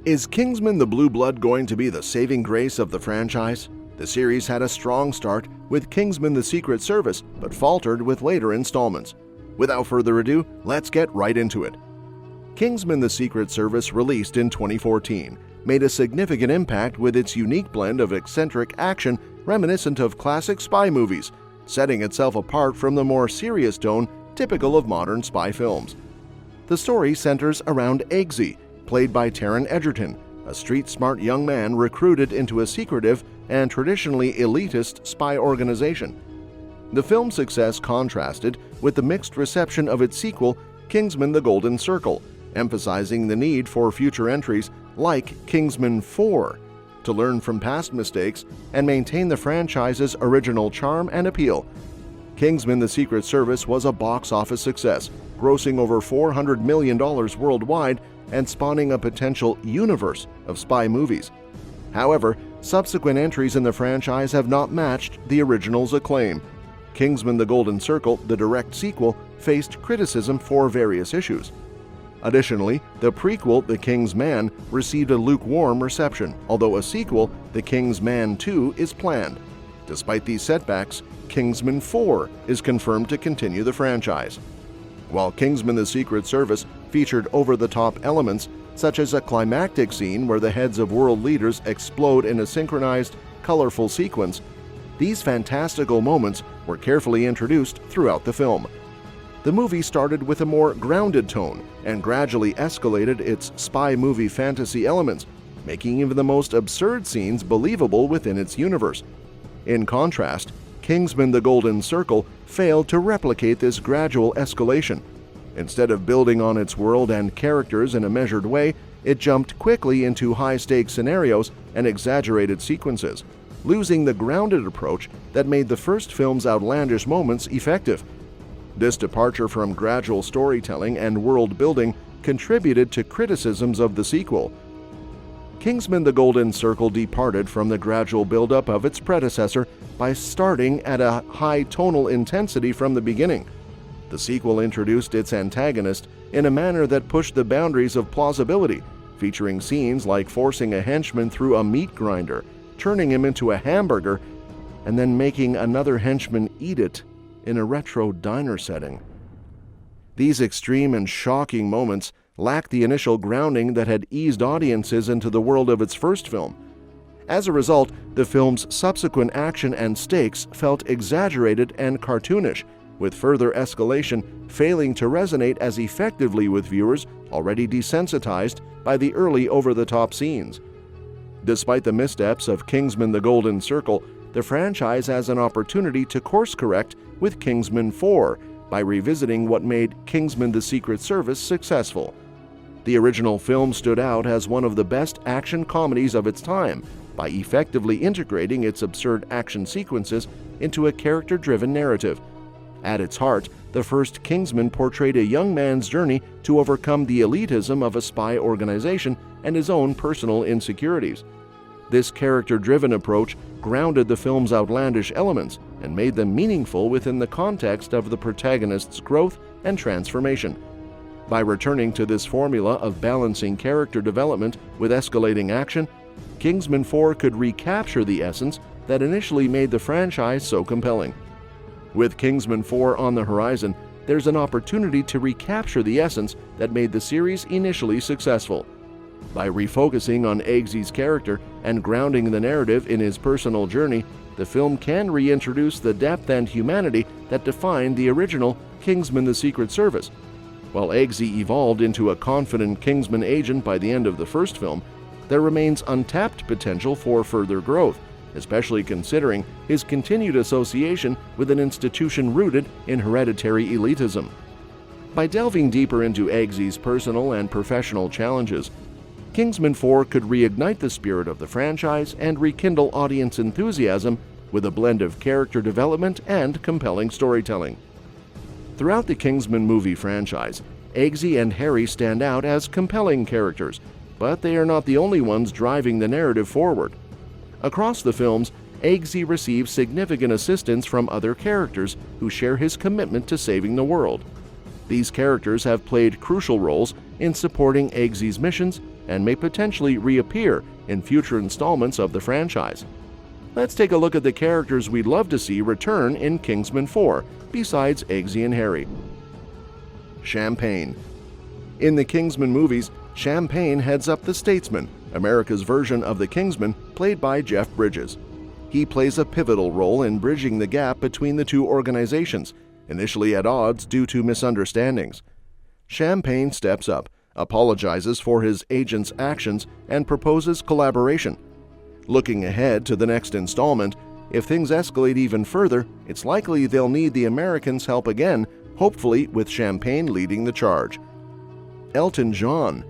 Is Kingsman the Blue Blood going to be the saving grace of the franchise? The series had a strong start with Kingsman: The Secret Service, but faltered with later installments. Without further ado, let's get right into it. Kingsman: The Secret Service, released in 2014, made a significant impact with its unique blend of eccentric action reminiscent of classic spy movies, setting itself apart from the more serious tone typical of modern spy films. The story centers around Eggsy, played by Taron Egerton, a street-smart young man recruited into a secretive and traditionally elitist spy organization. The film's success contrasted with the mixed reception of its sequel, Kingsman: The Golden Circle, emphasizing the need for future entries like Kingsman 4 to learn from past mistakes and maintain the franchise's original charm and appeal. Kingsman: The Secret Service was a box office success, grossing over $400 million worldwide and spawning a potential universe of spy movies. However, subsequent entries in the franchise have not matched the original's acclaim. Kingsman: The Golden Circle, the direct sequel, faced criticism for various issues. Additionally, the prequel, The Kingsman, received a lukewarm reception, although a sequel, The Kingsman 2, is planned. Despite these setbacks, Kingsman 4 is confirmed to continue the franchise. While Kingsman: The Secret Service featured over-the-top elements, such as a climactic scene where the heads of world leaders explode in a synchronized, colorful sequence, these fantastical moments were carefully introduced throughout the film. The movie started with a more grounded tone and gradually escalated its spy movie fantasy elements, making even the most absurd scenes believable within its universe. In contrast, Kingsman: The Golden Circle failed to replicate this gradual escalation. Instead of building on its world and characters in a measured way, it jumped quickly into high-stakes scenarios and exaggerated sequences, losing the grounded approach that made the first film's outlandish moments effective. This departure from gradual storytelling and world-building contributed to criticisms of the sequel. Kingsman: The Golden Circle departed from the gradual buildup of its predecessor by starting at a high tonal intensity from the beginning. The sequel introduced its antagonist in a manner that pushed the boundaries of plausibility, featuring scenes like forcing a henchman through a meat grinder, turning him into a hamburger, and then making another henchman eat it in a retro diner setting. These extreme and shocking moments lacked the initial grounding that had eased audiences into the world of its first film. As a result, the film's subsequent action and stakes felt exaggerated and cartoonish, with further escalation failing to resonate as effectively with viewers already desensitized by the early over-the-top scenes. Despite the missteps of Kingsman: The Golden Circle, the franchise has an opportunity to course-correct with Kingsman 4 by revisiting what made Kingsman: The Secret Service successful. The original film stood out as one of the best action comedies of its time by effectively integrating its absurd action sequences into a character-driven narrative. At its heart, the first Kingsman portrayed a young man's journey to overcome the elitism of a spy organization and his own personal insecurities. This character-driven approach grounded the film's outlandish elements and made them meaningful within the context of the protagonist's growth and transformation. By returning to this formula of balancing character development with escalating action, Kingsman 4 could recapture the essence that initially made the franchise so compelling. With Kingsman 4 on the horizon, there's an opportunity to recapture the essence that made the series initially successful. By refocusing on Eggsy's character and grounding the narrative in his personal journey, the film can reintroduce the depth and humanity that defined the original Kingsman: The Secret Service. While Eggsy evolved into a confident Kingsman agent by the end of the first film, there remains untapped potential for further growth, especially considering his continued association with an institution rooted in hereditary elitism. By delving deeper into Eggsy's personal and professional challenges, Kingsman 4 could reignite the spirit of the franchise and rekindle audience enthusiasm with a blend of character development and compelling storytelling. Throughout the Kingsman movie franchise, Eggsy and Harry stand out as compelling characters, but they are not the only ones driving the narrative forward. Across the films, Eggsy receives significant assistance from other characters who share his commitment to saving the world. These characters have played crucial roles in supporting Eggsy's missions and may potentially reappear in future installments of the franchise. Let's take a look at the characters we'd love to see return in Kingsman 4, besides Eggsy and Harry. Champagne. In the Kingsman movies, Champagne heads up the Statesman, America's version of the Kingsman, played by Jeff Bridges. He plays a pivotal role in bridging the gap between the two organizations, initially at odds due to misunderstandings. Champagne steps up, apologizes for his agent's actions, and proposes collaboration. Looking ahead to the next installment, if things escalate even further, it's likely they'll need the Americans' help again, hopefully with Champagne leading the charge. Elton John.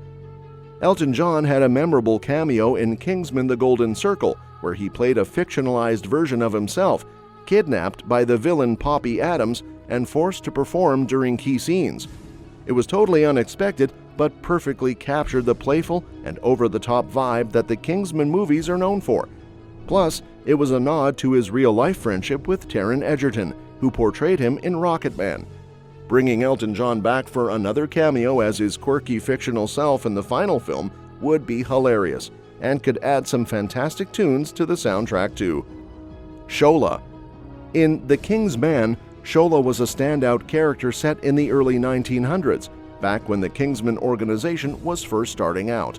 Elton John had a memorable cameo in Kingsman: The Golden Circle, where he played a fictionalized version of himself, kidnapped by the villain Poppy Adams and forced to perform during key scenes. It was totally unexpected, but perfectly captured the playful and over-the-top vibe that the Kingsman movies are known for. Plus, it was a nod to his real-life friendship with Taron Egerton, who portrayed him in Rocketman. Bringing Elton John back for another cameo as his quirky fictional self in the final film would be hilarious, and could add some fantastic tunes to the soundtrack too. Shola. In The King's Man, Shola was a standout character set in the early 1900s, back when the Kingsman organization was first starting out.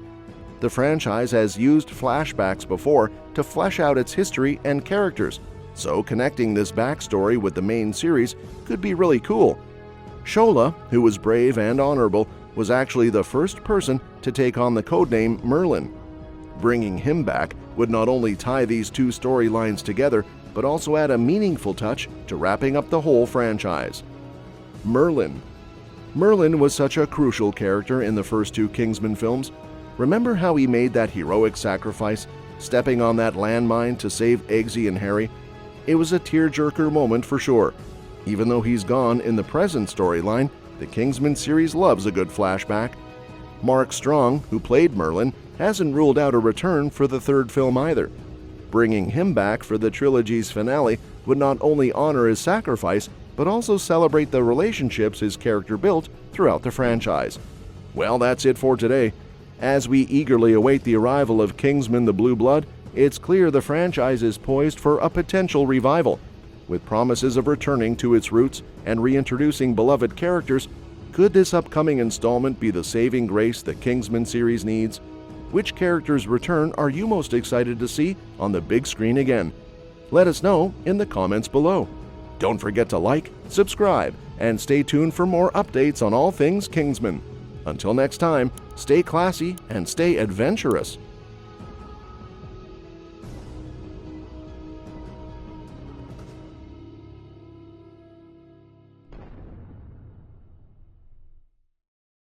The franchise has used flashbacks before to flesh out its history and characters, so connecting this backstory with the main series could be really cool. Shola, who was brave and honorable, was actually the first person to take on the codename Merlin. Bringing him back would not only tie these two storylines together, but also add a meaningful touch to wrapping up the whole franchise. Merlin. Merlin was such a crucial character in the first two Kingsman films. Remember how he made that heroic sacrifice, stepping on that landmine to save Eggsy and Harry? It was a tearjerker moment for sure. Even though he's gone in the present storyline, the Kingsman series loves a good flashback. Mark Strong, who played Merlin, hasn't ruled out a return for the third film either. Bringing him back for the trilogy's finale would not only honor his sacrifice, but also celebrate the relationships his character built throughout the franchise. Well, that's it for today. As we eagerly await the arrival of Kingsman: The Blue Blood, it's clear the franchise is poised for a potential revival. With promises of returning to its roots and reintroducing beloved characters, could this upcoming installment be the saving grace the Kingsman series needs? Which characters' return are you most excited to see on the big screen again? Let us know in the comments below. Don't forget to like, subscribe, and stay tuned for more updates on all things Kingsman. Until next time, stay classy and stay adventurous.